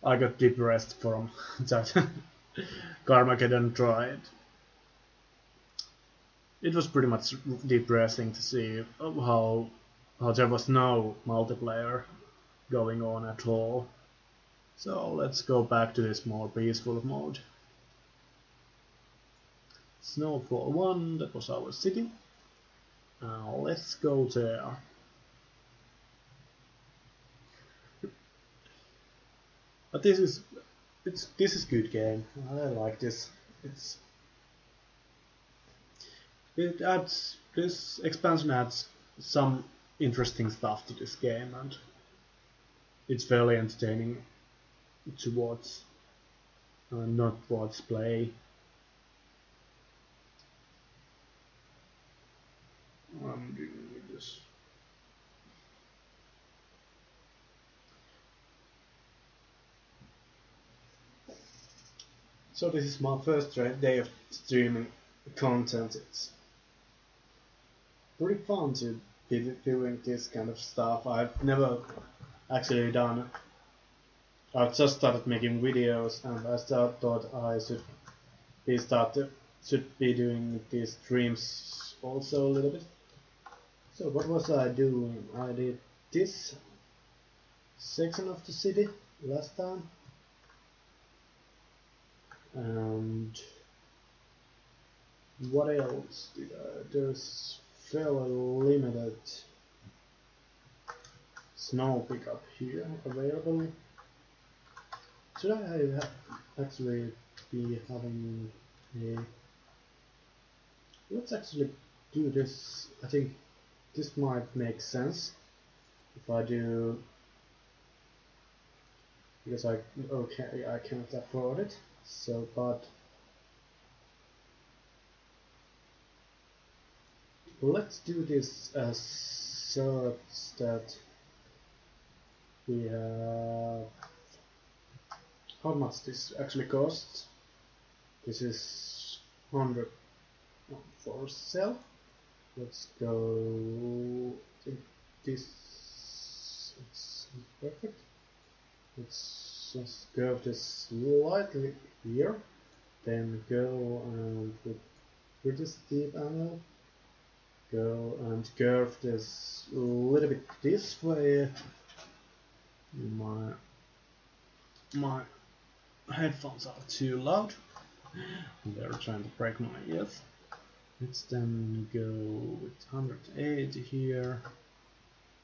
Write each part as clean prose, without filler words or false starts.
I got depressed from that Carmageddon tried. It was pretty much depressing to see how there was no multiplayer going on at all. So let's go back to this more peaceful mode. Snowfall 1, that was our city. Let's go there. But this is good game. I like this. This expansion adds some interesting stuff to this game, and it's fairly entertaining to watch, not watch play. I'm doing this. So this is my first day of streaming content. It's pretty fun to be doing this kind of stuff. I've never actually done. I've just started making videos, and I thought I should be doing these streams also a little bit. So what was I doing? I did this section of the city last time, and what else did I? There's fairly limited snow pickup here available. Should I actually be having a... Let's actually do this. I think this might make sense if I do, because I can't afford it. So, but let's do this as such that we have... How much this actually costs? This is 100 for sale. Let's go. I think this is perfect. Let's just curve this slightly here, then go and put pretty steep angle. Go and curve this a little bit this way. My headphones are too loud. They're trying to break my ears. Let's then go with 180 here.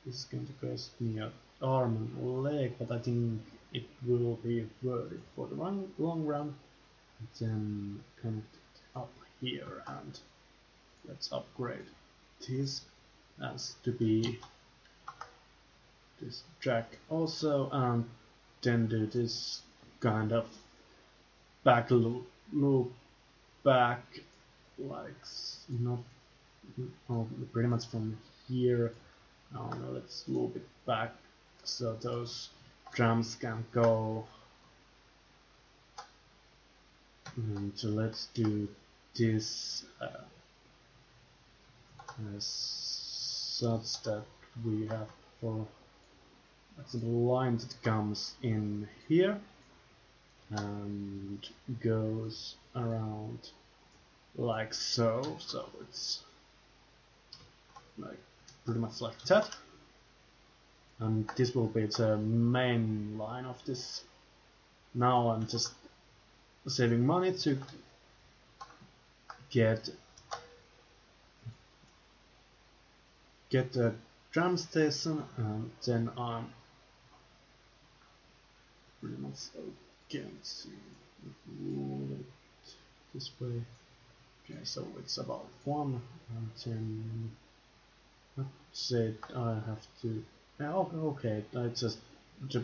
This is going to cost me an arm and leg, but I think it will be worth it for the long run. Then connect it up here, and let's upgrade this as to be this track also, and then do this kind of back loop back, like not pretty much from here. Let's loop it back so those drums can go. And so let's do this as such that we have for that's the line that comes in here and goes around like so. So it's like pretty much like that, and this will be the main line of this. Now I'm just saving money to get a drum station, and then I'm pretty much okay. Let's see, this way. Okay, so it's about 1, and then let's say I have to. Okay, I just the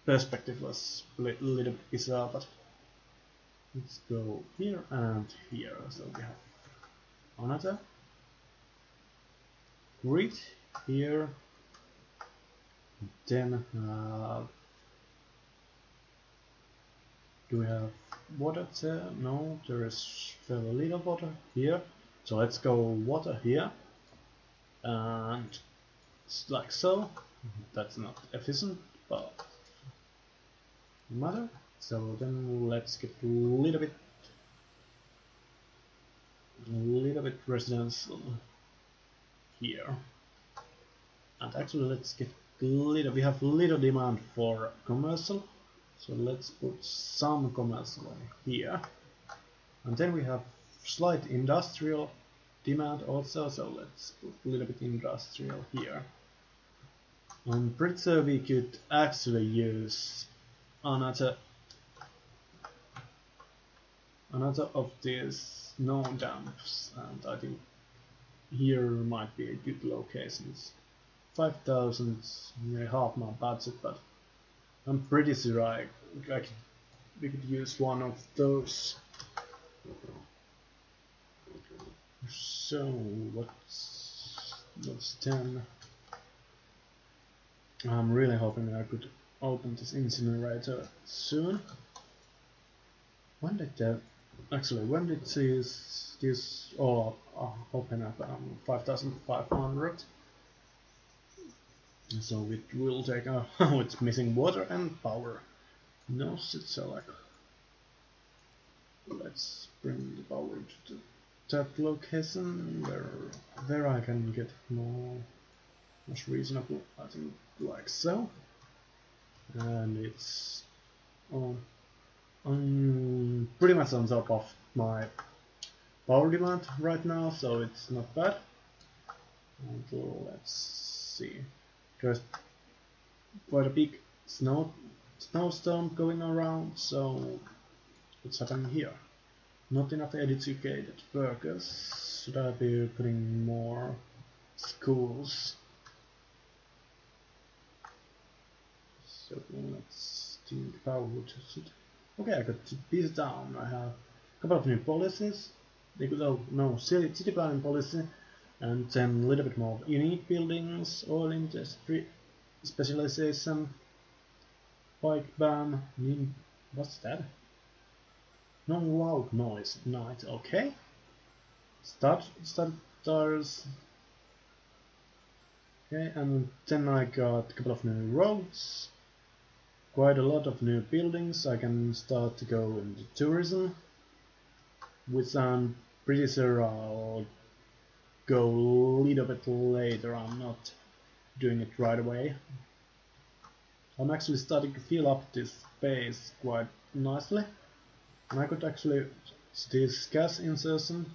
perspective was a little bit bizarre, but let's go here and here. So we have another grid here. Then do we have water there? No, there is fairly little water here. So let's go water here, and it's like so. That's not efficient, but matter. So then let's get a little bit residential here. And actually let's get little, we have little demand for commercial, so let's put some commercial here. And then we have slight industrial demand also, so let's put a little bit industrial here. I'm pretty sure we could actually use another of these snow dumps, and I think here might be a good locations. 5,000, nearly half my budget, but I'm pretty sure we could use one of those. So what's 10? I'm really hoping I could open this incinerator soon. When did this all open up? 5,500. So it will take it's missing water and power. No shit, so like let's bring the power to that location where I can get more reasonable, I think, like so. And it's pretty much on top of my power demand right now, so it's not bad. And let's see, there's quite a big snowstorm going around, so what's happening here? Not enough educated workers. Should I be putting more schools? So let's think power. Okay, I got this down. I have a couple of new policies. City planning policy, and then a little bit more unique buildings, oil industry specialization, bike ban. What's that? No loud noise night. Okay. Starters. Okay, and then I got a couple of new roads. Quite a lot of new buildings. I can start to go into tourism, which I'm pretty sure I'll go a little bit later. I'm not doing it right away. I'm actually starting to fill up this space quite nicely, and I could actually this gas insertion.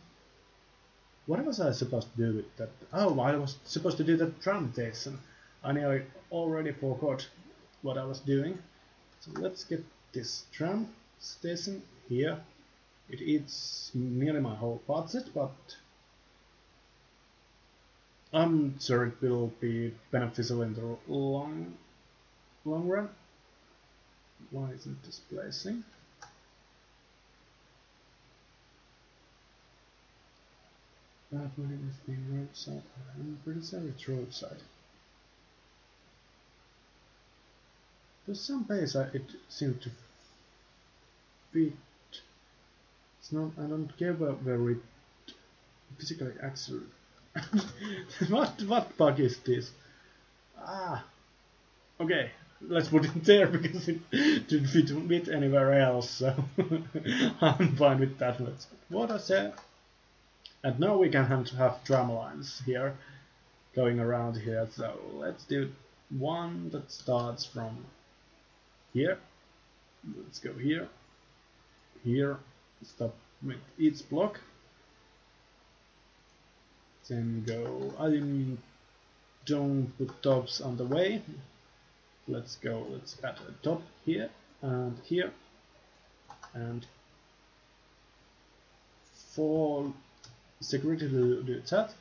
What was I supposed to do with that? Oh, I was supposed to do that tram station. I nearly already forgot what I was doing. So let's get this tram station here. It eats nearly my whole budget, but I'm sure it will be beneficial in the long run. Why isn't this placing? That one is the roadside. I'm pretty sure it's roadside. There's some base it seems to fit. It's not. I don't care about where it physically actually. what bug is this? Ah. Okay. Let's put it there because it didn't fit anywhere else. So I'm fine with that. Let's put water there. And now we can have tram lines here going around here. So let's do one that starts from here. Let's go here. Here. Stop with each block. Then go. I don't put tops on the way. Let's go. Let's add a top here and here. And for security to do that,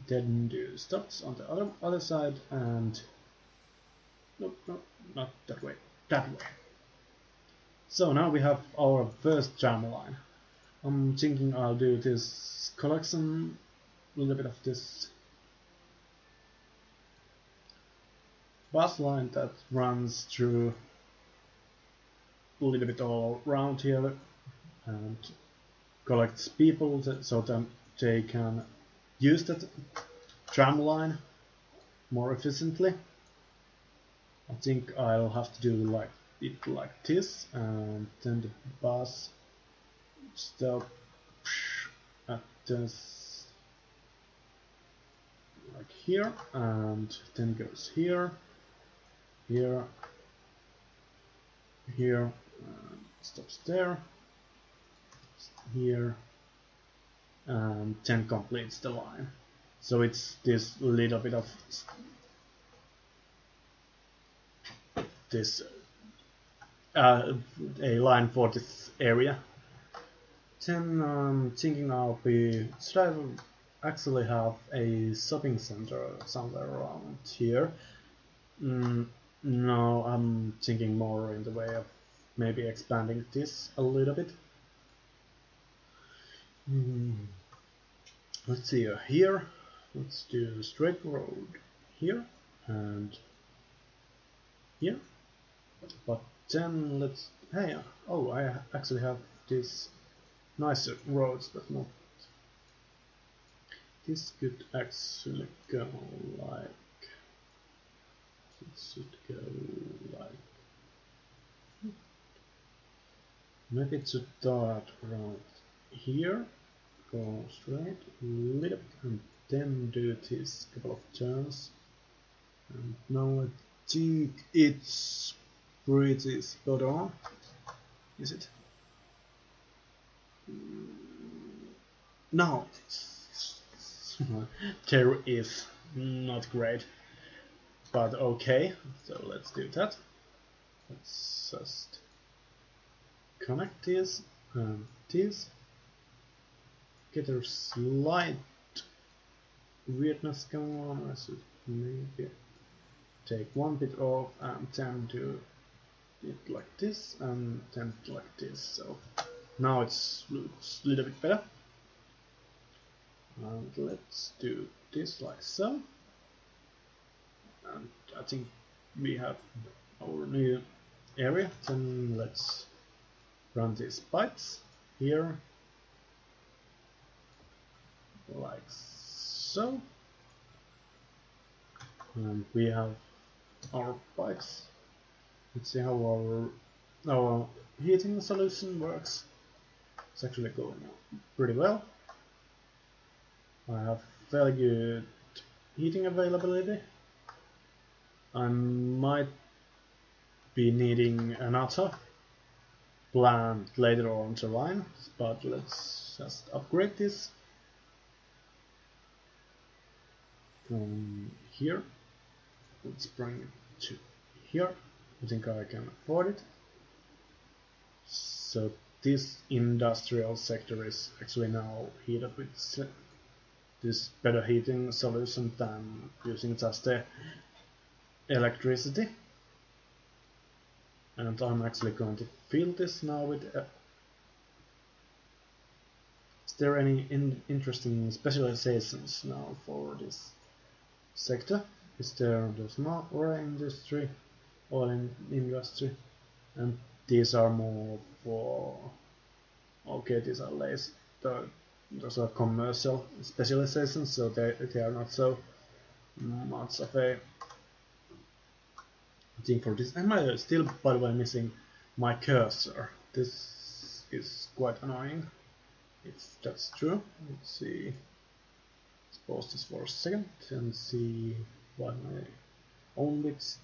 then do stops on the other side, and nope, not that way, that way. So now we have our first tram line. I'm thinking I'll do this collection, a little bit of this bus line that runs through a little bit all around here and collects people so that they can use that tram line more efficiently. I think I'll have to do like it like this, and then the bus stops at this, like here, and then goes here, here, here, stops there, here, and then completes the line. So it's this little bit of this a line for this area. Then I'm thinking should I actually have a shopping center somewhere around here? No, I'm thinking more in the way of maybe expanding this a little bit. Let's see, here, let's do a straight road here and here, but then let's, hey, oh, I actually have these nicer roads, but not, this could actually go like, it should go like, maybe it should start around here, go straight a little bit, and then do this couple of turns. And now I think it's pretty spot on. Is it? No, there is not great, but okay. So let's do that. Let's just connect this and this. Get a slight weirdness going on. I should maybe take one bit off and then do it like this and then like this. So now it looks a little bit better. And let's do this like so. And I think we have our new area. Then let's run these pipes here like so. And we have our pipes. Let's see how our heating solution works. It's actually going pretty well. I have fairly good heating availability. I might be needing another plant later on the line, but let's just upgrade this from here. Let's bring it to here. I think I can afford it. So this industrial sector is actually now heated with this better heating solution than using just the electricity. And I'm actually going to fill this now with is there any interesting specializations now for this sector? Is there the small oil industry, and these are more for, okay, these are less, those are commercial specializations, so they are not so much of a thing for this. Am I still, by the way, missing my cursor? This is quite annoying, if that's true. Let's see, let's pause this for a second and see why my own bits,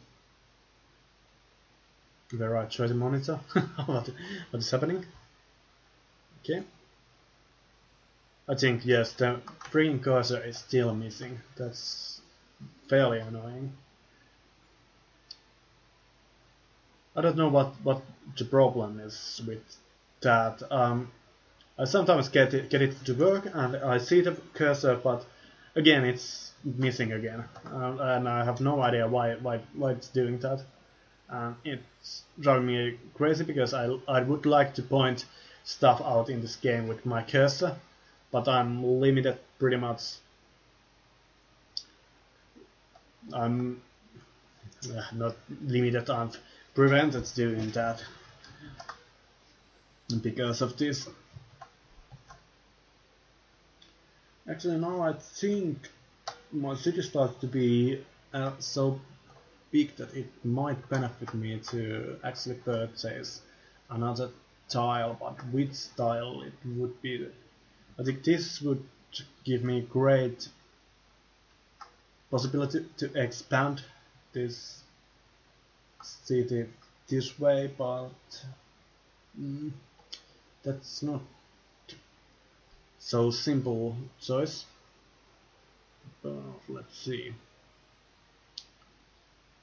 where I try to monitor what is happening. Okay, I think yes, the freaking cursor is still missing. That's fairly annoying. I don't know what the problem is with that. I sometimes get it to work and I see the cursor, but again it's missing again, and I have no idea why it's doing that. It's driving me crazy because I would like to point stuff out in this game with my cursor, but I'm limited pretty much. I'm not limited, I'm prevented doing that because of this. Actually now I think my city starts to be so big that it might benefit me to actually purchase another tile, but which tile it would be. I think this would give me great possibility to expand this city this way, but that's not so simple choice. Let's see.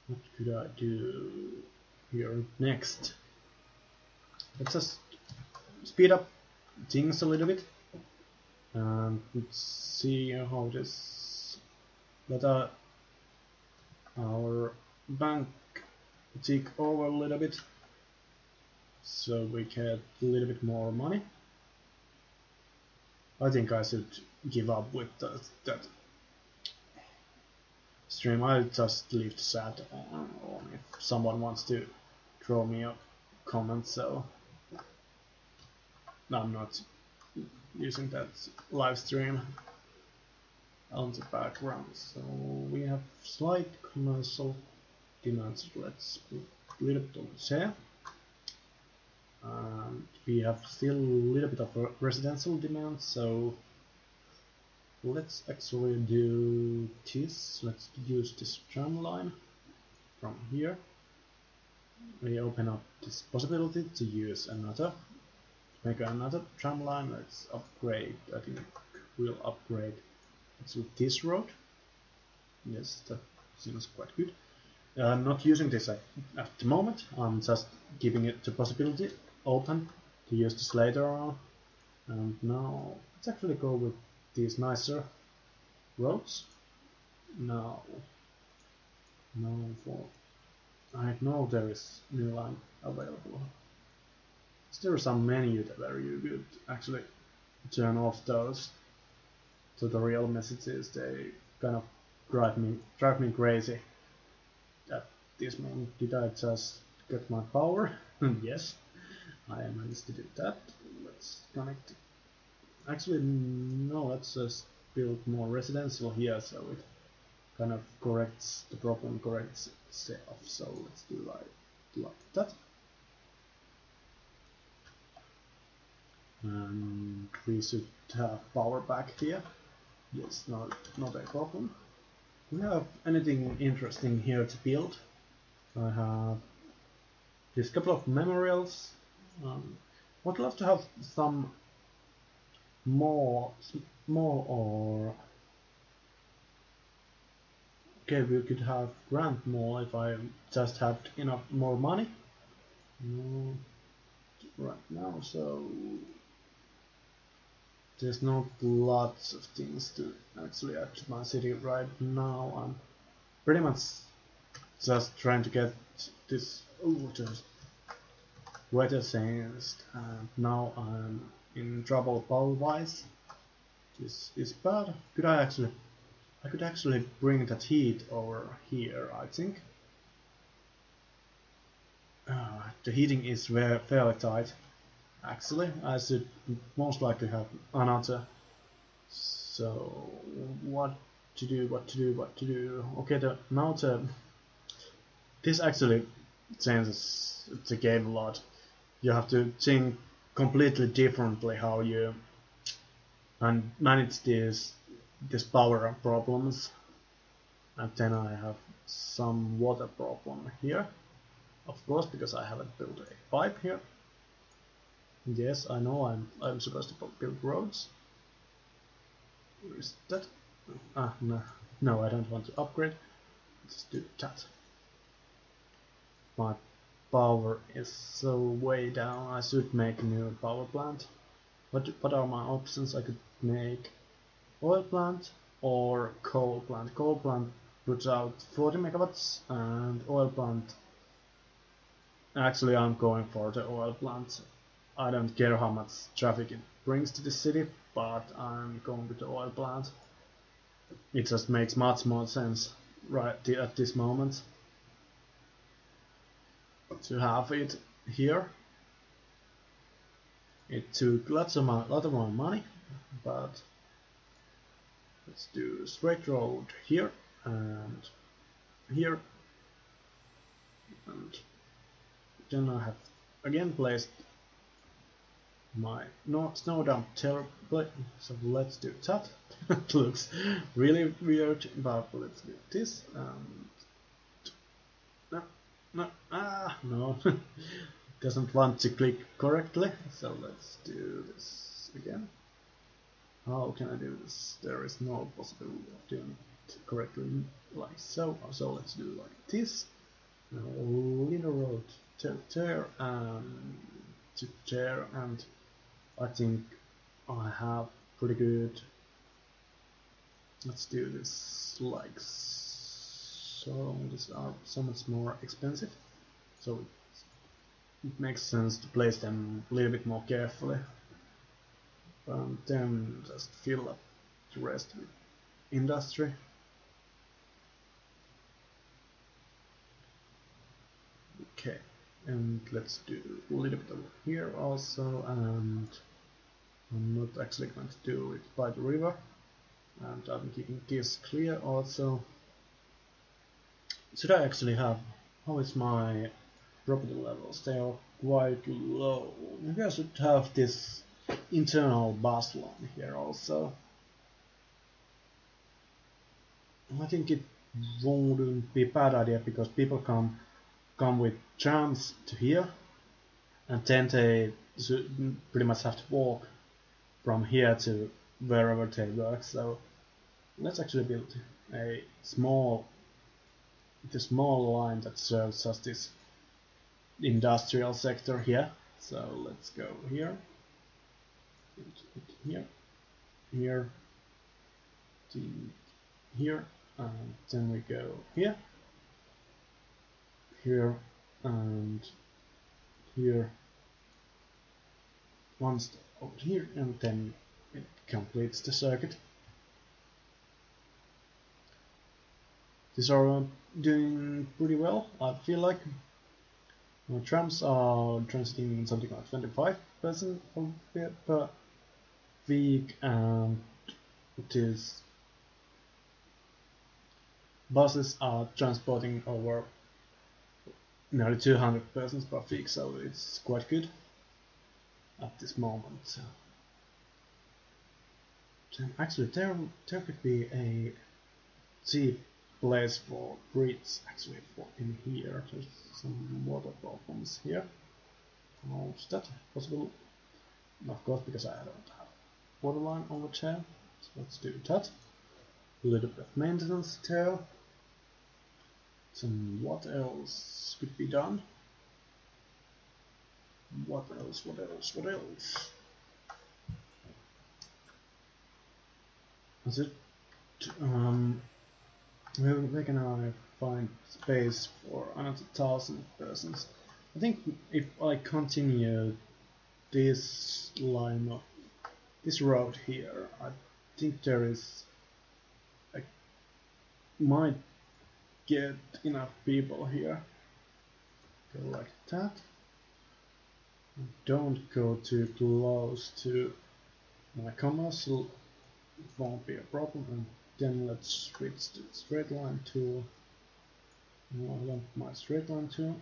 What could I do here next? Let's just speed up things a little bit and let's see how this. Let our bank tick over a little bit so we get a little bit more money. I think I should give up with that stream. I'll just leave the chat on if someone wants to throw me a comment, so I'm not using that live stream on the background. So we have slight commercial demands. Let's put a little bit on there. And we have still a little bit of a residential demand, so let's actually do this. Let's use this tram line from here. We open up this possibility to use make another tram line. Let's upgrade. I think we'll upgrade to this road. Yes, that seems quite good. I'm not using this at the moment. I'm just giving it the possibility open to use this later on. And now let's actually go with these nicer roads. Now I know there is new line available. Is there some menu where you could actually turn off those tutorial messages? They kind of drive me crazy at this moment. Did I just get my power? Yes, I managed to do that. Let's connect. Actually, no, let's just build more residential here so it kind of corrects the problem, corrects itself. So let's do like that. And we should have power back here. Yes, not a problem. Do we have anything interesting here to build? I have this couple of memorials. Would love to have some more or okay, we could have Grand Mall if I just had enough more money. No, right now, so there's not lots of things to actually add to my city right now. I'm pretty much just trying to get this just weather changed, and now I'm in trouble power wise. This is bad. I could actually bring that heat over here, I think. The heating is fairly tight. Actually, I should most likely have another. So, what to do? Okay, this actually changes the game a lot. You have to think completely differently how you manage this power problems. And then I have some water problem here, of course, because I haven't built a pipe here. Yes, I know I'm supposed to build roads. Where is that? No, I don't want to upgrade. Let's do that. My power is so way down. I should make a new power plant. What are my options? I could make oil plant or coal plant. Coal plant puts out 40 megawatts and oil plant. Actually, I'm going for the oil plant. I don't care how much traffic it brings to the city, but I'm going with the oil plant. It just makes much more sense right at this moment to have it here. It took lot of more money, but let's do straight road here and here. and then I have again placed my snow dump terribly, so let's do that. It looks really weird, but let's do this. No, doesn't want to click correctly, so let's do this again. How can I do this? There is no possibility of doing it correctly like so. So let's do like this. A little road to there and to there, and I think I have pretty good. Let's do this like so. These are so much more expensive, so it makes sense to place them a little bit more carefully, and then just fill up the rest with industry. Okay, and let's do a little bit over here also, and I'm not actually going to do it by the river, and I'm keeping this clear also. Should I actually have, how is my property levels? They are quite low. Maybe I should have this internal bus line here also. I think it wouldn't be a bad idea, because people come with trams to here, and then they pretty much have to walk from here to wherever they work. So let's actually build a small line that serves just this industrial sector here. So let's go here, here, here, and then we go here, and here, one step over here, and then it completes the circuit. These are doing pretty well, I feel like. Our trams are transiting something like 25% per week, and these buses are transporting over nearly 200 persons per week, so it's quite good at this moment. So actually there could be a cheap place for bridge actually in here. There's some water problems here. How is that possible? Of course, because I don't have water line over there. So let's do that. A little bit of maintenance there. Some what else could be done? What else? Is it where can I find space for another 1,000 persons? I think if I continue this line of this road here, I think there is, I might get enough people here. Go like that. Don't go too close to my commercial, it won't be a problem. And then let's switch to straight line tool. No, I want my straight line tool.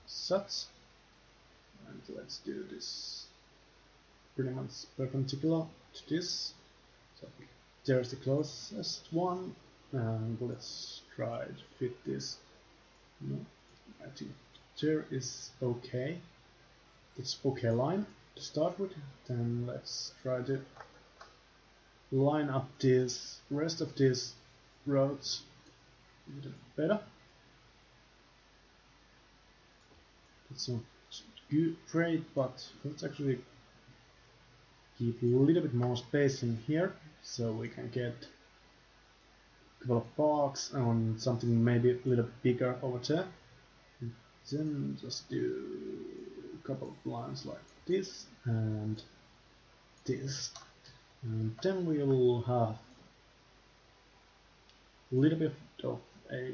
Such. And let's do this pretty much perpendicular to this. So there's the closest one, and let's try to fit this. No, I think there is okay. It's okay line to start with. Then let's try to line up this rest of these roads a little better. It's not good, great, but let's actually keep a little bit more space in here, so we can get a couple of parks and something maybe a little bit bigger over there. And then just do a couple of lines like this and this. And then we will have a little bit of a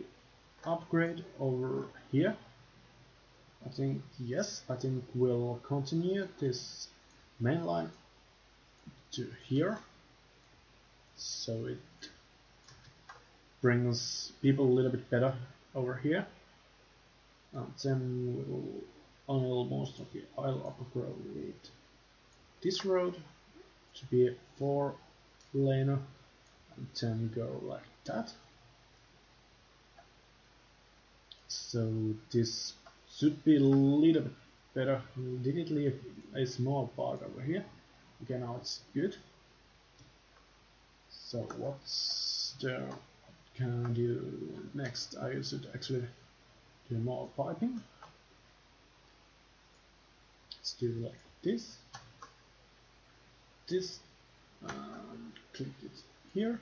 upgrade over here. I think, yes, I think we'll continue this main line to here, so it brings people a little bit better over here. And then we will almost of the I'll upgrade this road to be a 4-laner, and then go like that. So this should be a little bit better. We did leave a small part over here. Okay, now it's good. So what's the can I do next? I should actually do more piping. Let's do like this, click it here,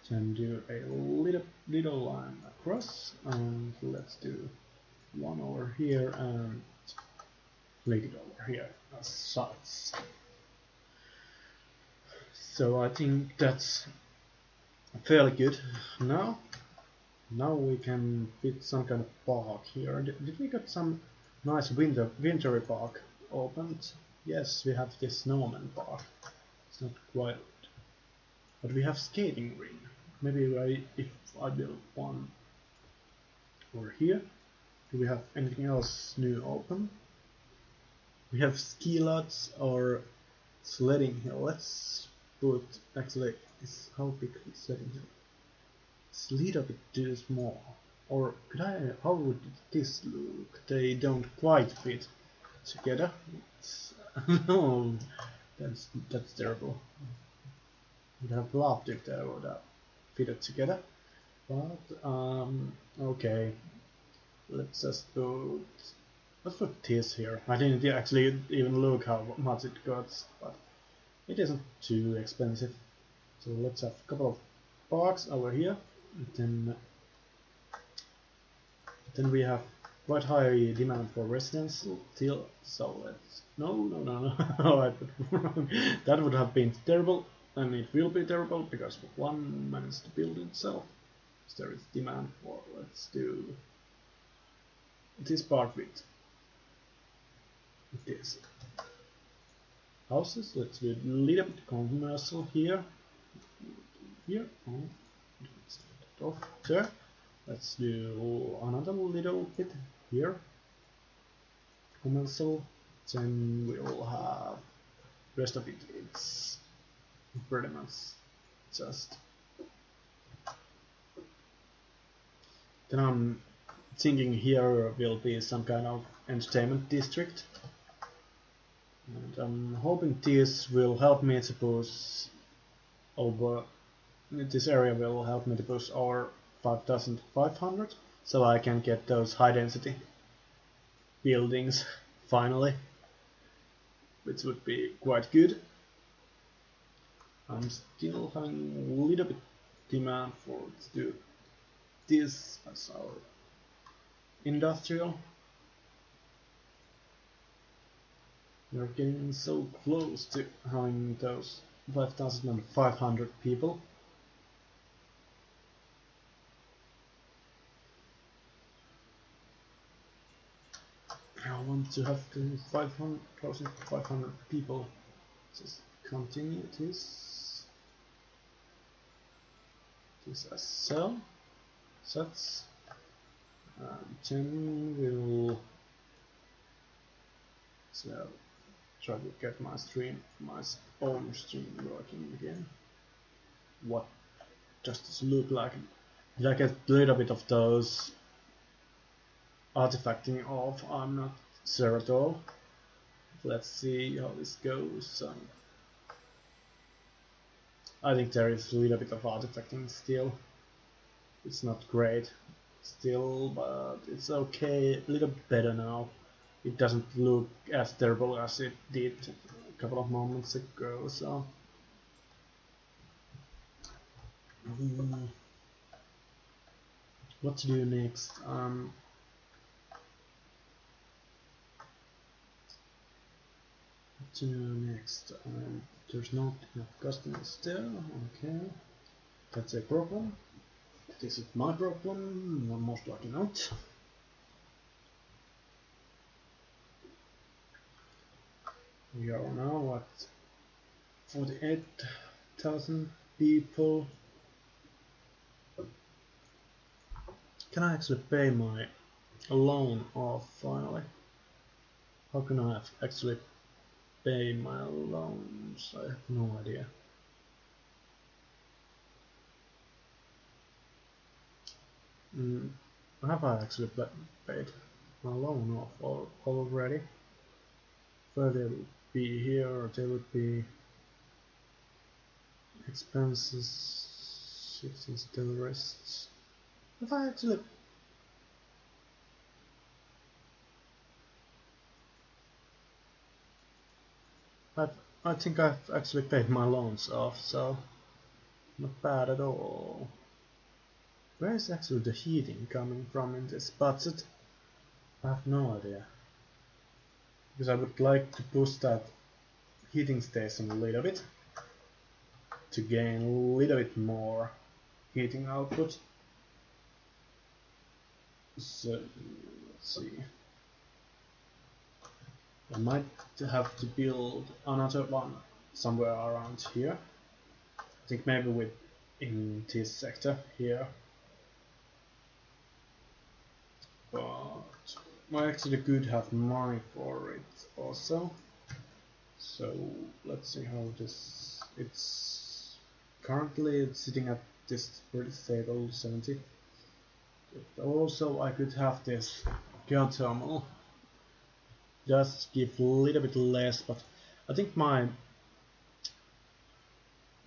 then do a little line across, and let's do one over here and click it over here as such. So I think that's fairly good. Now we can fit some kind of park here. Did we get some nice wintry park opened? Yes, we have this snowman park. It's not quite, but we have skating ring. Maybe if I build one over here. Do we have anything else new open? We have ski lots or sledding hill. Let's put actually is how big is sledding hill? It's a little bit too small. Or could I? How would this look? They don't quite fit together. No, that's terrible. Would have loved if they would have fitted together. But okay. Let's just put this here. I didn't actually even look how much it costs, but it isn't too expensive. So let's have a couple of parks over here. And then we have quite high demand for residential still. So let's no. I put wrong. That would have been terrible, and it will be terrible because one managed to build itself. So there is demand for. Let's do this part with this houses. Let's do a little bit commercial here. Oh, let's get it off there. Let's do another little bit here. Commercial. Then we'll have rest of it. It's pretty much just. Then I'm thinking here will be some kind of entertainment district, and I'm hoping this will help me to push over. This area will help me to push over 5,500, so I can get those high density buildings finally, which would be quite good. I'm still having a little bit demand for to do this as our industrial. We're getting so close to having those 5,500 people. I want to have 5,500 people. Just continue this as so. Such. Then we'll try to get my own stream working again. What does this look like? Did I get a little bit of those artifacting off? I'm not sure at all. Let's see how this goes. I think there is a little bit of artifacting still. It's not great still, but it's okay, a little better now. It doesn't look as terrible as it did a couple of moments ago, so what to do next? What to do next? There's not enough customers there, okay. That's a problem. This is my problem, most likely not. We are now at 48,000 people. Can I actually pay my a loan off finally. How can I actually pay my loans? I have no idea. Have I actually paid my loan off already? Further would be here, or there would be expenses, citizens, terrorists. Have I actually? I think I've actually paid my loans off, so not bad at all. Where is actually the heating coming from in this budget? I have no idea. Because I would like to push that heating station a little bit to gain a little bit more heating output. So let's see. I might have to build another one somewhere around here. I think maybe in this sector here. But I actually could have money for it also. So let's see how this. It's currently sitting at this pretty stable 70. But also I could have this geothermal. Just give a little bit less, but I think my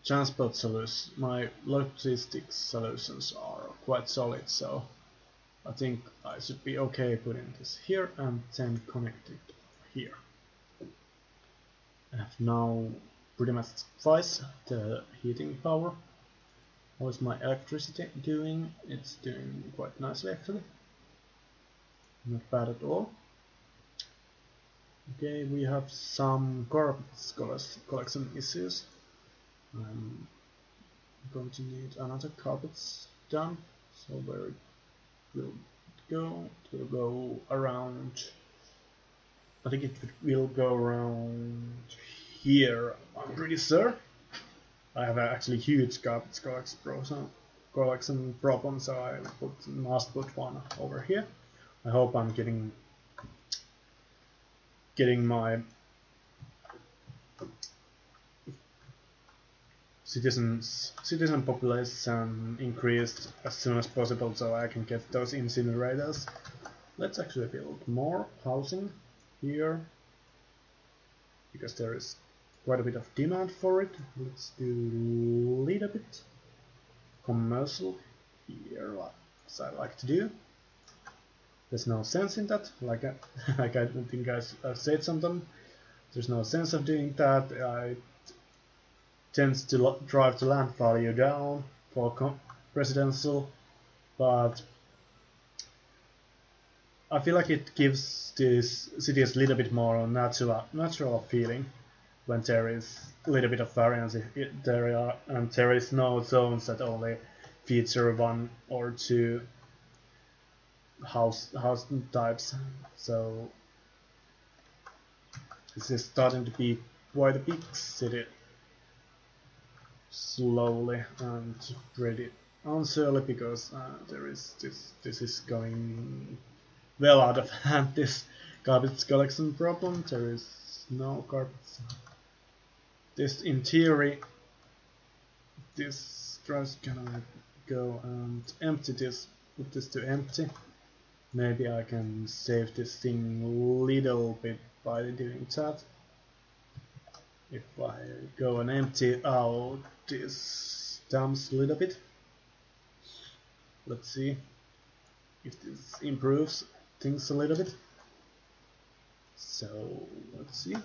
transport solutions, my logistics solutions are quite solid, so I think I should be okay putting this here and then connect it here. I have now pretty much twice the heating power. How is my electricity doing? It's doing quite nicely actually. Not bad at all. Okay, we have some garbage collection issues. I'm going to need another carpet done. So where it will go? It will go around. I think it will go around here. I'm pretty sure. I have actually huge garbage collection problem, so I must put one over here. I hope I'm getting my citizen population increased as soon as possible, so I can get those incinerators. Let's actually build more housing here because there is quite a bit of demand for it. Let's do a little bit commercial here, as I like to do. There's no sense in that, like I think I said something. There's no sense of doing that. It tends to drive the land value down for residential, but I feel like it gives this cities a little bit more natural feeling when there is a little bit of variance. There is no zones that only feature one or two house types. So this is starting to be quite a big city, slowly and pretty unsurely, because this is going well out of hand, this garbage collection problem. There is no garbage. This, in theory, this trash, can I go and empty this, put this to empty? Maybe I can save this thing a little bit by doing that. If I go and empty out this dumps a little bit. Let's see if this improves things a little bit. So let's see.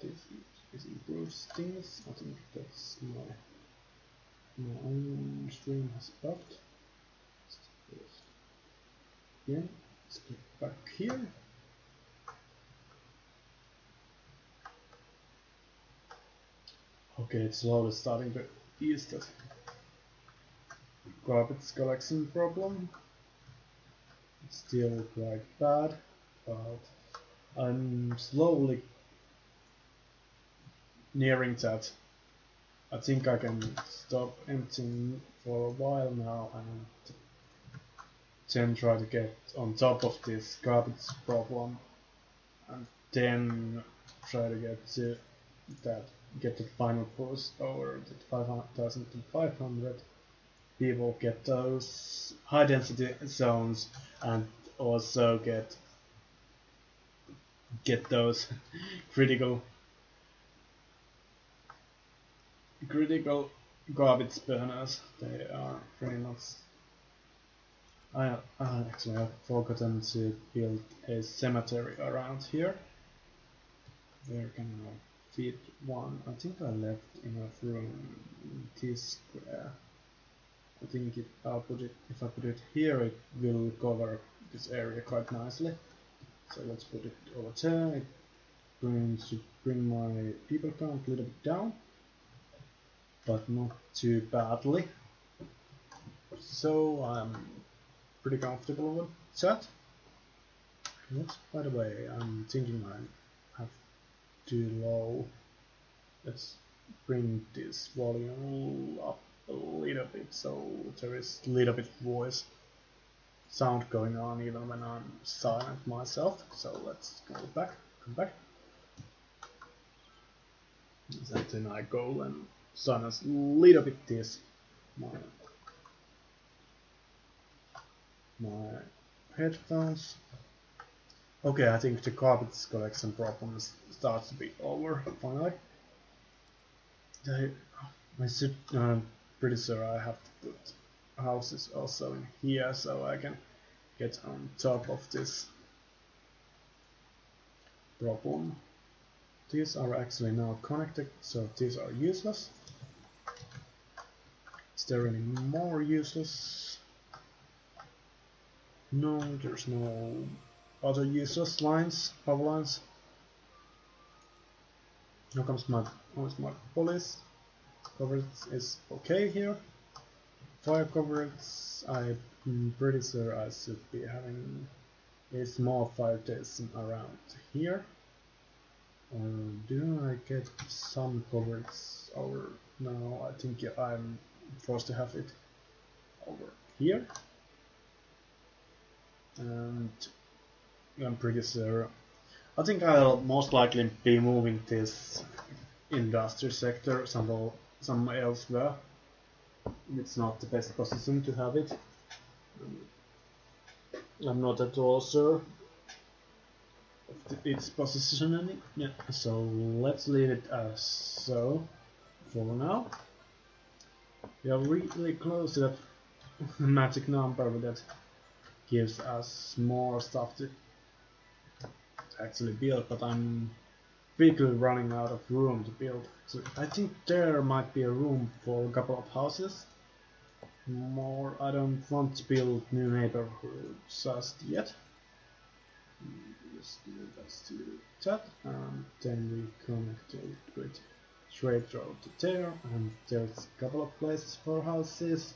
This improves things. I think that's my own stream has bugged. Yeah, let's get back here. Okay, it's slowly starting to ease that garbage collection problem. It's still quite bad, but I'm slowly nearing that I think I can stop emptying for a while now and then try to get on top of this garbage problem, and then try to get to get the final boost over the 5,500 people, get those high density zones, and also get those critical garbage burners. They are pretty much. I actually have forgotten to build a cemetery around here. Where can I fit one? I think I left enough room in this square. I think if I put it here, it will cover this area quite nicely. So let's put it over there. It's going to bring my people count a little bit down, but not too badly. So I'm pretty comfortable with that. Oops, by the way, I'm thinking I have too low. Let's bring this volume up a little bit so there is a little bit voice sound going on even when I'm silent myself. So let's come back. And then I go and silence a little bit this my headphones. Okay, I think the garbage collection problem starts to be over finally. I'm pretty sure I have to put houses also in here so I can get on top of this problem. These are actually now connected, so these are useless. Is there any more useless? No, there's no other useless lines, power lines. Now comes my police. Coverage is okay here. Fire coverage, I'm pretty sure I should be having a small fire station around here. Or do I get some coverage over? No, I think I'm forced to have it over here. And I'm pretty sure. I think I'll most likely be moving this industry sector somewhere elsewhere. It's not the best position to have it. I'm not at all sure of its positioning. Yeah, so let's leave it as so for now. We are really close to that magic number that gives us more stuff to actually build, but I'm quickly running out of room to build. So I think there might be a room for a couple of houses. More, I don't want to build new neighborhoods just yet. Let's do that, and then we connect it with straight road to there, and there's a couple of places for houses.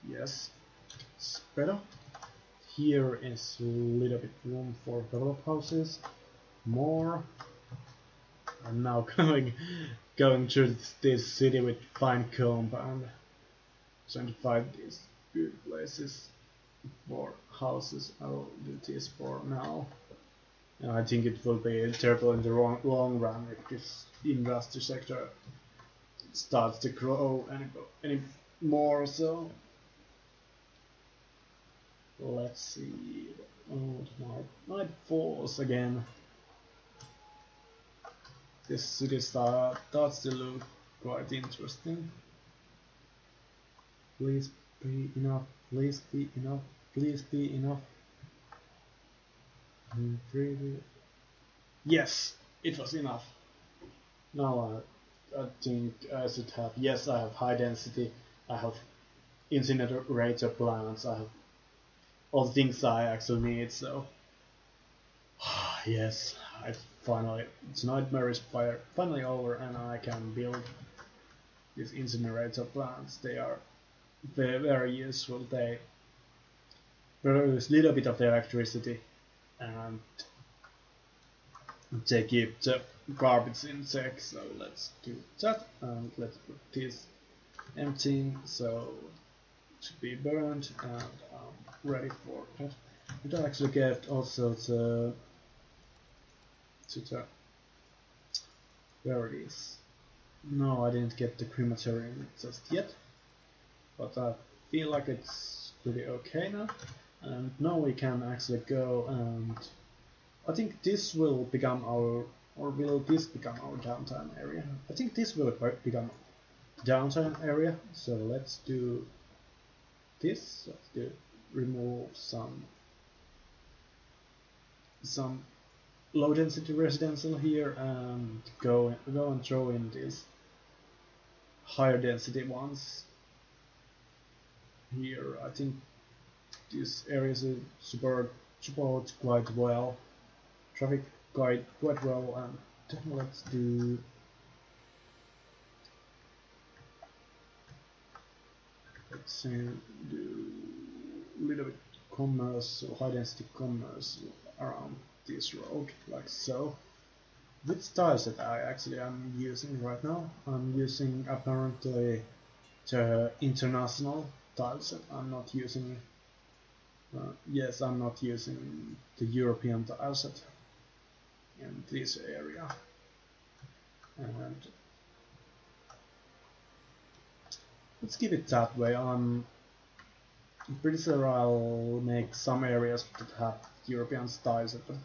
Yes, it's better. Here is a little bit room for a couple of houses. More. I'm now going through this city with fine comb and trying to find these good places for houses. I'll do this for now. And I think it will be terrible in the long run if this industry sector starts to grow any more. So let's see. Oh, night falls again. This city starts to look quite interesting. Please be enough. Please be enough. Please be enough. Yes, it was enough. Now I think I should have. Yes, I have high density. I have incinerator plants. I have all the things I actually need. So yes, it's nightmare is finally over, and I can build these incinerator plants. They are very useful. They produce a little bit of electricity, and they keep the garbage insect, so let's do that, and let's put this emptying, so to be burned, and I'm ready for that. We don't actually get also the where it is. No, I didn't get the crematorium just yet, but I feel like it's pretty okay now. And now we can actually go, and I think this will become our, or will this become our downtown area? I think this will become downtown area, so let's do this. Let's do remove some low density residential here, and go and throw in these higher density ones here. I think this area is support quite well, traffic quite well, and then let's do a little bit commercial, high density commercial around this road, like so. Which tiles that I'm using right now? I'm using apparently the international tiles set. I'm not using yes, I'm not using the European tile set in this area. And let's keep it that way. I'm pretty sure I'll make some areas that have European styles set, but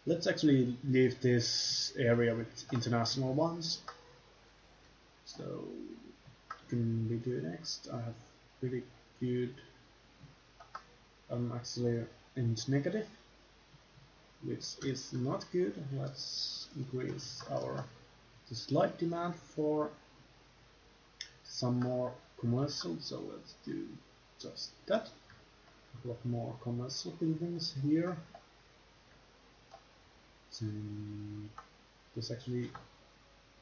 let's actually leave this area with international ones. So what can we do next? I have pretty good. I'm actually in negative, which is not good. Let's increase our slight demand for some more commercial, so let's do just that. A lot more commercial buildings here. So there's actually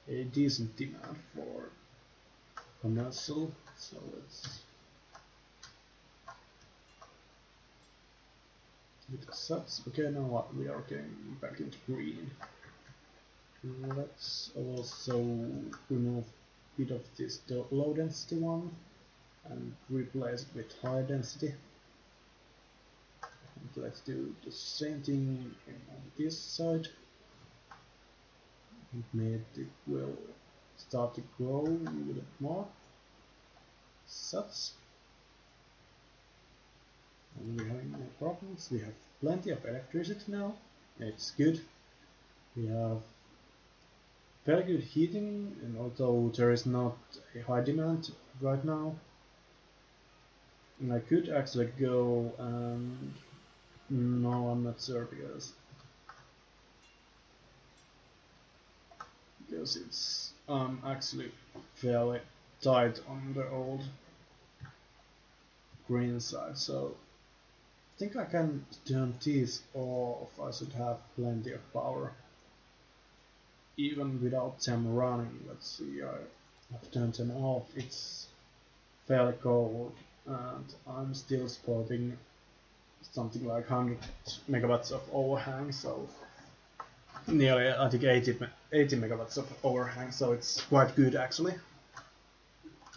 a decent demand for commercial, so let's do the subs. Okay, now what, we are getting back into green. Let's also remove a bit of this low density one and replace it with high density. And let's do the same thing on this side. Maybe it will start to grow a little bit more. Such. And we're having no problems. We have plenty of electricity now. It's good. We have very good heating, and although there is not a high demand right now, and I could actually go and no, I'm not sure because it's actually fairly tight on the old green side, so I think I can turn these off. I should have plenty of power even without them running. Let's see, I have turned them off. It's fairly cold and I'm still spotting something like 100 megawatts of overhang, so nearly, I think 80 megawatts of overhang, so it's quite good actually.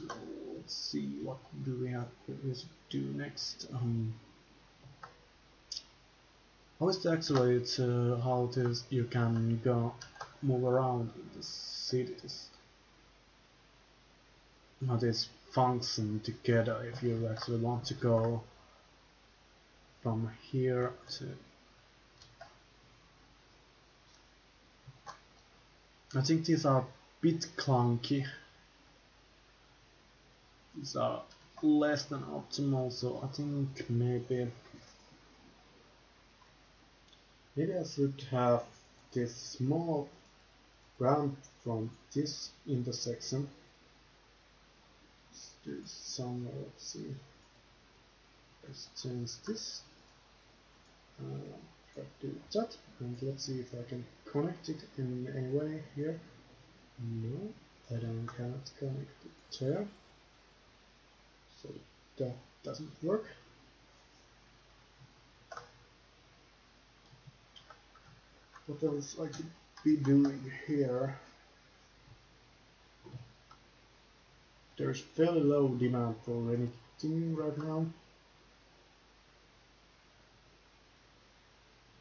Let's see, what do we have to do next? How is it actually how you can go move around in the cities? How this function together if you actually want to go from here to. I think these are a bit clunky. These are less than optimal, so I think maybe I should have this small ground from this intersection. Let's do somewhere, let's see. Let's change this. Try to do that, and let's see if I can connect it in any way here. No, I cannot connect it there. So that doesn't work. What else I could be doing here? There's fairly low demand for anything right now.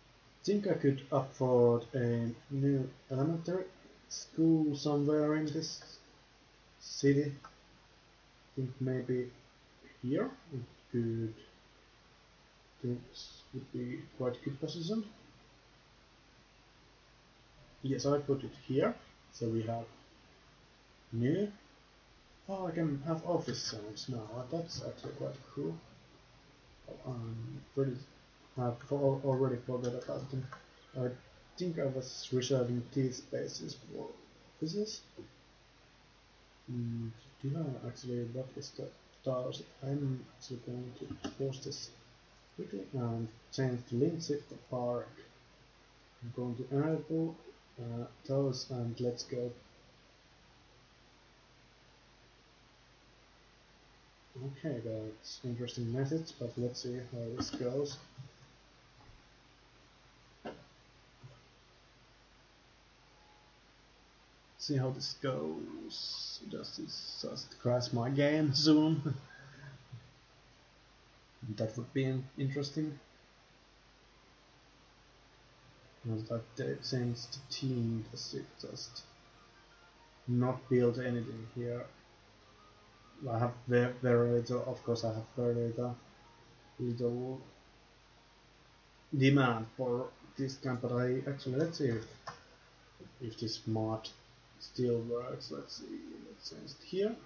I think I could afford a new elementary school somewhere in this city. I think maybe here it could. This would be quite good position. Yes, I put it here. So we have new. Oh, I can have office zones now. That's actually quite cool. I've already forgot about them. I think I was reserving these spaces for offices. Actually, what is the tiles? I'm actually going to pause this quickly and change the links to the park. I'm going to enable those and let's go. Okay, that's interesting message, but let's see how this goes. See how this goes. Does this just crash my game soon? That would be interesting. Not that they changed the team, does it just not build anything here? I have very little, of course I have very little demand for this kind, but I actually, let's see if this mod still works. Let's see, let's change it here.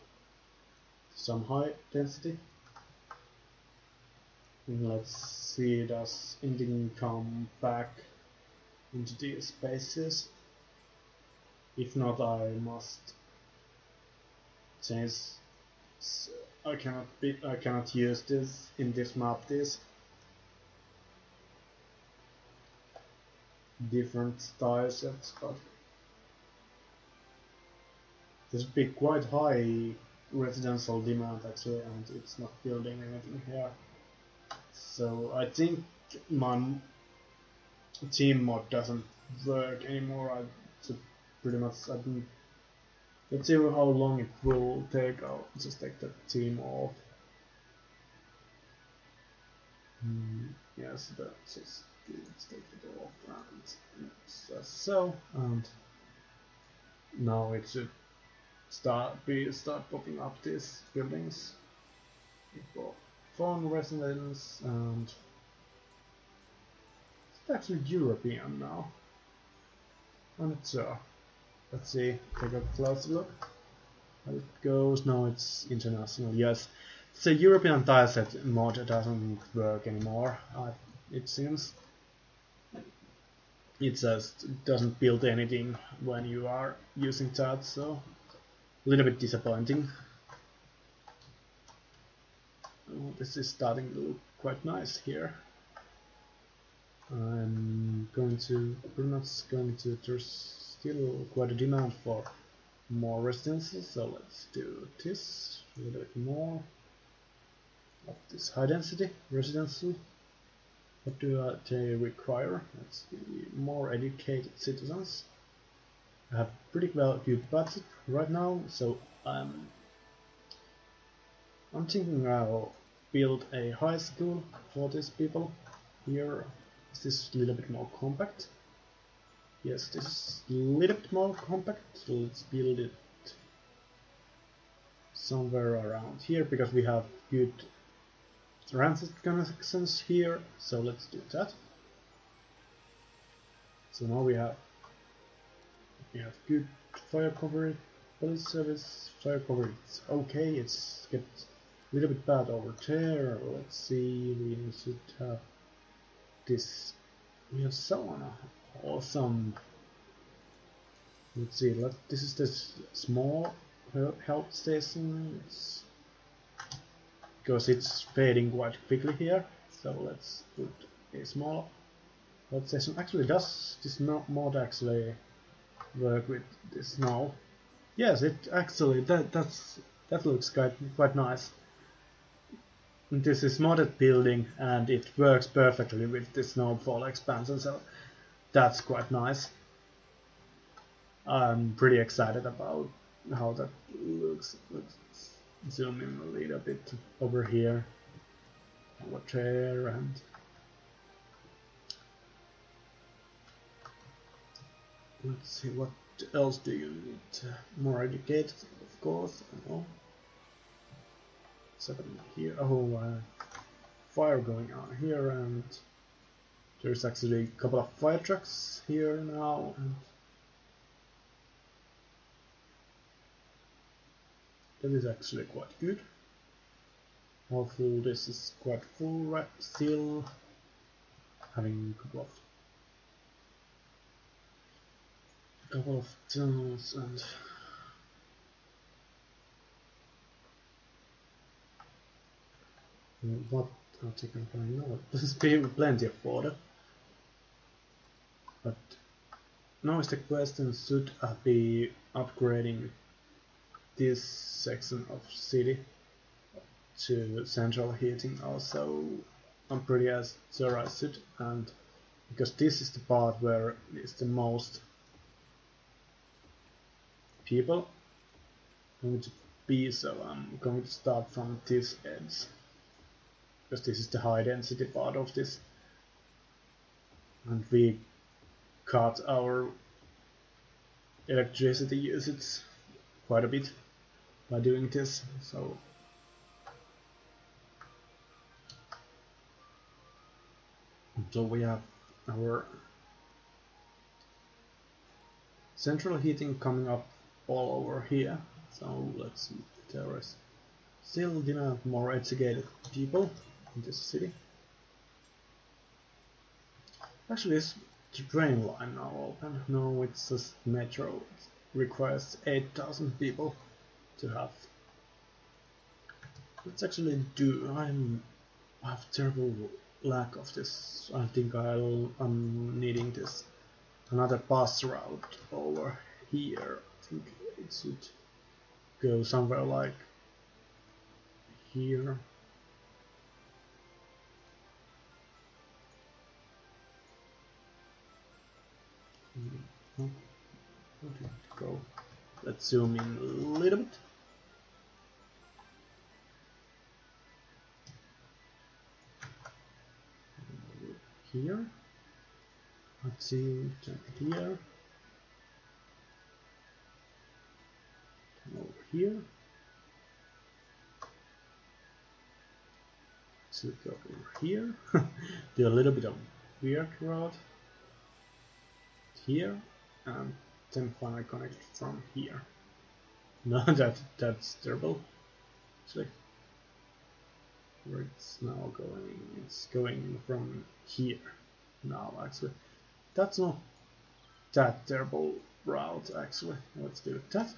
Some high density. And let's see, does anything come back into these spaces? If not, I must change. I cannot use this in this map. This different style sets, but this would be quite high residential demand actually, and it's not building anything here. So I think my team mod doesn't work anymore. Pretty much I think. Let's see how long it will take. I'll just take the team off. Yes, that's just let's take it off and just so, and now it should start popping up these buildings. For phone residence, and it's actually European now. And it's let's see, take a closer look how it goes. No, it's international. Yes, it's a European tileset mod doesn't work anymore. It seems it just doesn't build anything when you are using that, so a little bit disappointing. Oh, this is starting to look quite nice here. I'm going to there's still quite a demand for more residences, so let's do this a little bit more of this high density residential. What do they require? Let's be more educated citizens. I have pretty well good budget right now, so I'm thinking I'll build a high school for these people. Here is this a little bit more compact. Yes, this is a little bit more compact, so let's build it somewhere around here because we have good transit connections here, so let's do that. So now we have good fire coverage, police service, fire coverage. Okay, it's get a little bit bad over there. Let's see, we should have this. We have sauna. Awesome. Let's see, this is this small health station. Because it's fading quite quickly here, so let's put a small health station. Actually, does this mod actually work with this now? Yes, it actually that looks quite nice. This is modded building and it works perfectly with the Snowfall expansion, so that's quite nice. I'm pretty excited about how that looks. Let's zoom in a little bit over here, over there, and let's see what else do you need. More educated, of course. I know. Something here. Oh, fire going on here, and there's actually a couple of fire trucks here now. And that is actually quite good. Hopefully this is quite full right still. Having a couple of tunnels and what I'll take my time now. There's plenty of water. But now is the question, should I be upgrading this section of city to central heating also? I'm pretty sure I should, and because this is the part where it's the most people going to be, so I'm going to start from this edge, because this is the high density part of this, and we cut our electricity usage quite a bit by doing this. So we have our central heating coming up all over here. So let's see, there is still demand more educated people in this city. Actually, is the train line now open? No, it's just metro. It requires 8,000 people to have. Let's actually do. I have terrible lack of this. I think I'm needing this another bus route over here. I think it should go somewhere like here. Where did it go? Let's zoom in a little bit. Here. Let's see, jump here. Over here. So go over here. Do a little bit of weird route here, and then finally connect from here. No, that's terrible. Actually, where it's now going, it's going from here now. Actually, that's not that terrible route. Actually, let's do that.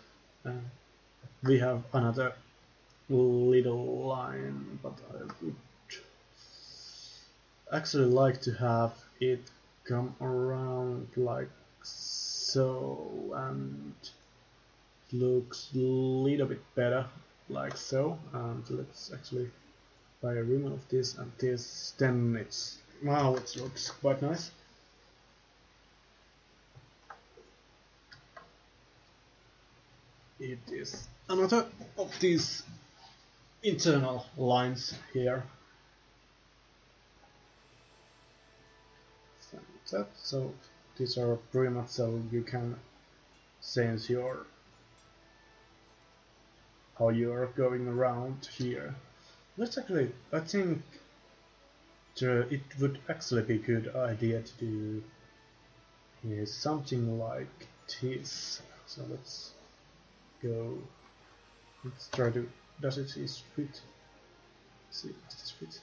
We have another little line, but I would actually like to have it come around like so, and looks a little bit better like so. And let's actually remove this and this, then it's now it looks quite nice. It is another of these internal lines here. So these are pretty much so you can sense how you are going around here. Let's actually, I think it would actually be a good idea to do something like this. So let's go. Let's try to. Does it fit? Let's see, does this fit?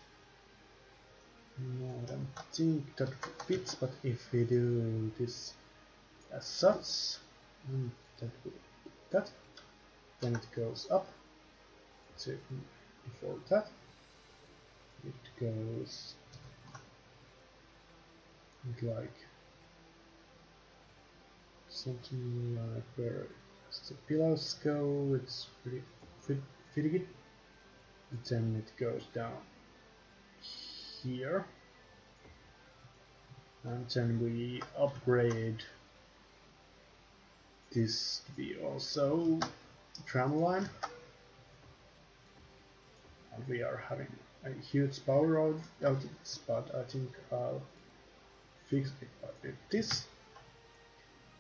No, I don't think that fits, but if we do this as such, and that, then it goes up. So before that, it goes like something like where the pillows go. It's pretty good. And then it goes down here, and then we upgrade this to be also tram line. We are having a huge power outage, but I think I'll fix it by doing this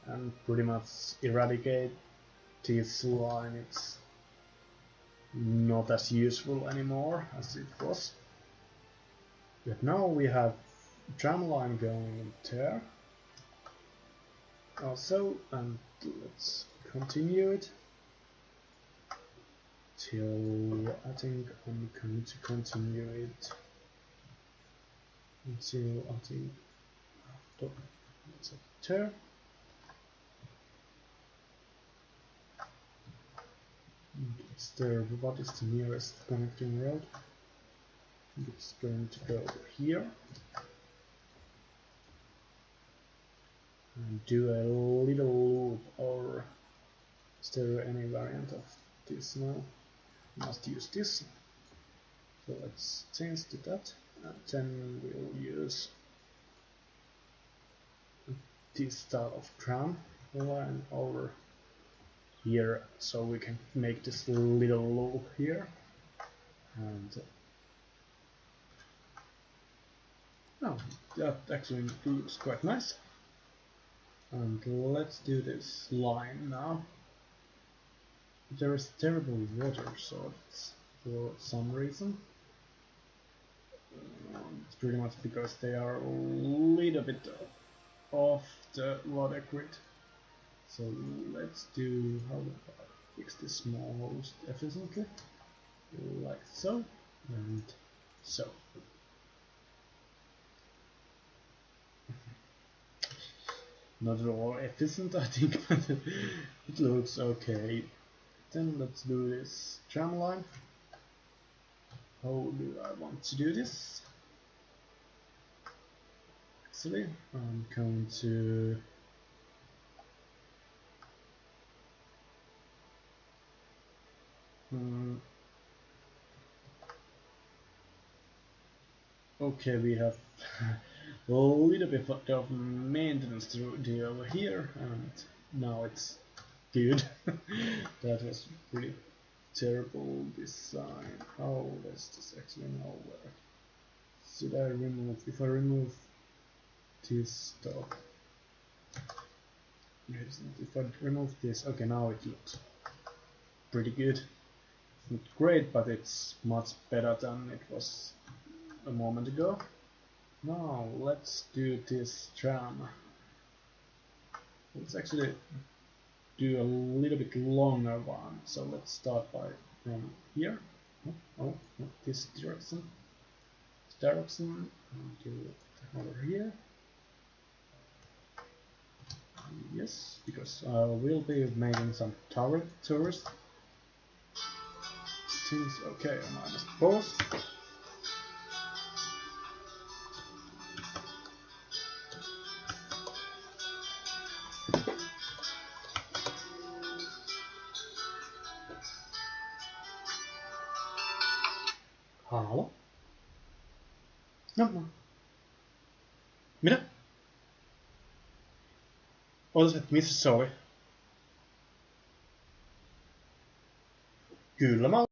and pretty much eradicate this line. It's not as useful anymore as it was. But now we have tram line going there also, and let's continue it till I think I'm going to continue it until I think it's there. It's there. What is the nearest connecting road? It's going to go over here and do a little loop, or is there any variant of this now? Must use this. So let's change to that, and then we'll use this style of tram line over here, so we can make this little loop here. And oh, that actually looks quite nice. And let's do this line now. There is terrible water sources for some reason. It's pretty much because they are a little bit off the water grid. So let's do, how do I fix this most efficiently? Like so, and so. Not at all efficient, I think, but it looks okay. Then let's do this tram line. How do I want to do this? Actually, I'm going to okay, we have a little bit of maintenance to do over here, and now it's good. That was pretty terrible design. How does this actually now work? Should I remove, if I remove this stuff, if I remove this, okay, now it looks pretty good. It's not great, but it's much better than it was a moment ago. Now let's do this tram. Let's actually do a little bit longer one. So let's start by from here. Oh, not this direction. This direction. And do it over here. Yes, because I will be making some tourist things. Okay, and I must pause. Hallå? No. Mitä? Ootas, että missä se oli? Kyllä mä